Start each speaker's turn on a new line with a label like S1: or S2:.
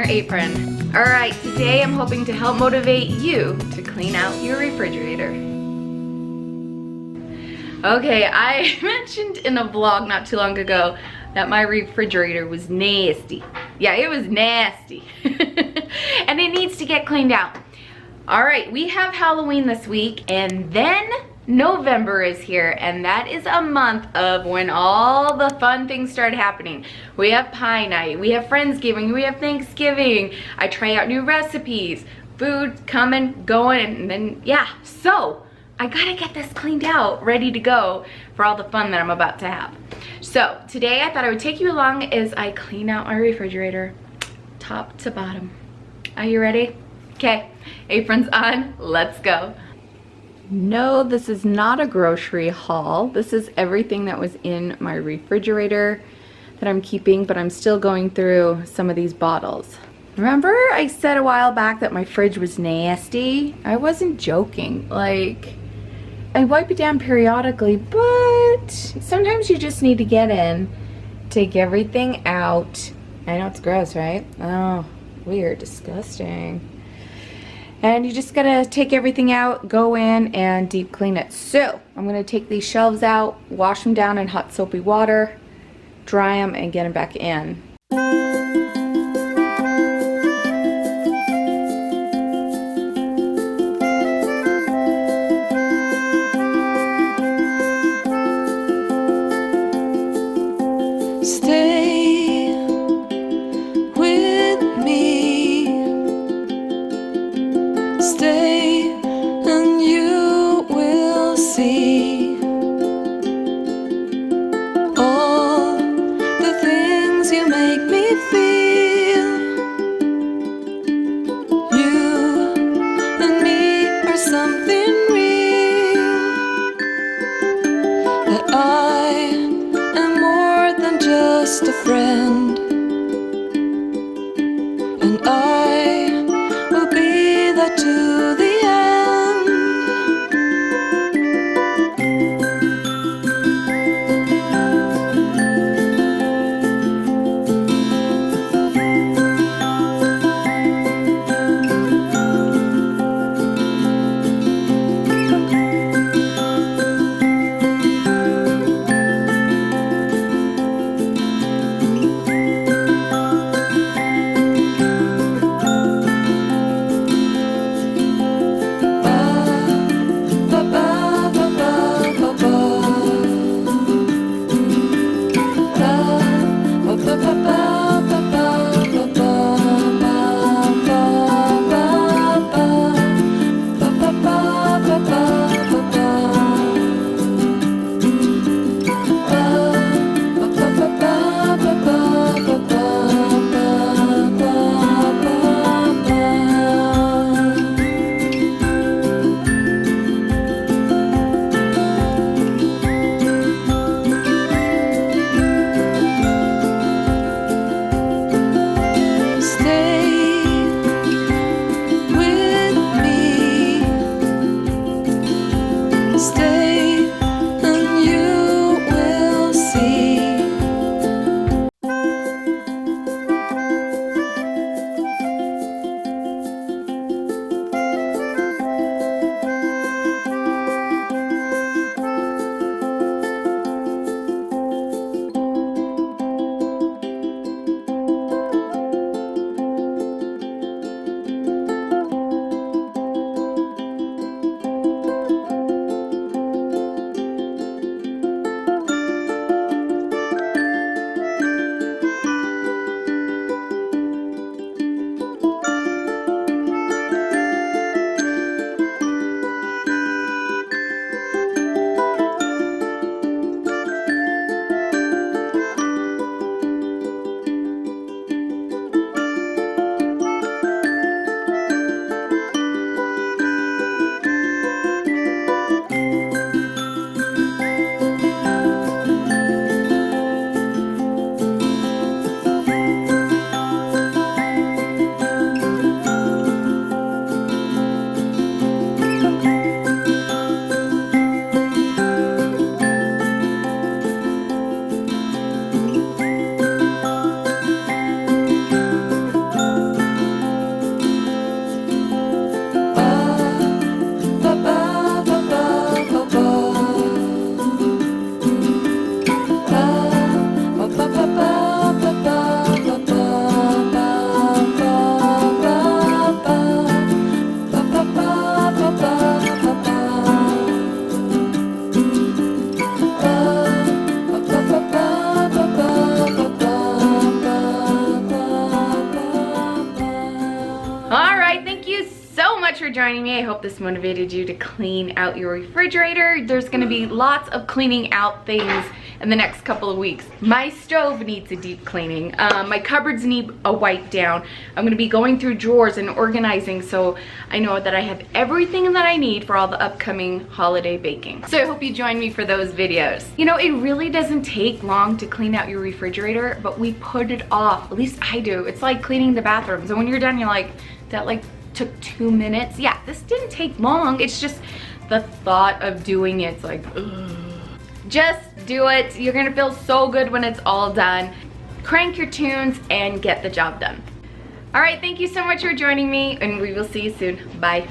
S1: Apron. All right, today I'm hoping to help motivate you to clean out your refrigerator. Okay, I mentioned in a vlog not too long ago that my refrigerator was nasty. Yeah, it was nasty. And it needs to get cleaned out. All right, we have Halloween this week, and then November is here, and that is a month of when all the fun things start happening. We have pie night, we have Friendsgiving, we have Thanksgiving. I try out new recipes, food coming, going, and then yeah, so I gotta get this cleaned out, ready to go for all the fun that I'm about to have. So today I thought I would take you along as I clean out my refrigerator, top to bottom. Are you ready? Okay, aprons on, let's go. No, this is not a grocery haul. This is everything that was in my refrigerator that I'm keeping, but I'm still going through some of these bottles. Remember I said a while back that my fridge was nasty? I wasn't joking. Like, I wipe it down periodically, but sometimes you just need to get in, take everything out. I know it's gross, right? Oh, weird, disgusting. And you just gotta take everything out, go in, and deep clean it. So I'm gonna take these shelves out, wash them down in hot soapy water, dry them, and get them back in.
S2: Stay and you will see all the things you make me feel. You and me are something real, that I am more than just a friend, and I will be there to the end.
S1: much for joining me. I hope this motivated you to clean out your refrigerator. There's gonna be lots of cleaning out things in the next couple of weeks. My stove needs a deep cleaning. My cupboards need a wipe down. I'm gonna be going through drawers and organizing so I know that I have everything that I need for all the upcoming holiday baking. So I hope you join me for those videos. You know, it really doesn't take long to clean out your refrigerator, but we put it off. At least I do. It's like cleaning the bathrooms. And when you're done, you're like, that like took 2 minutes. Yeah, this didn't take long. It's just the thought of doing it's like, ugh. Just do it. You're gonna feel so good when it's all done. Crank your tunes and get the job done. All right, thank you so much for joining me, and we will see you soon. Bye.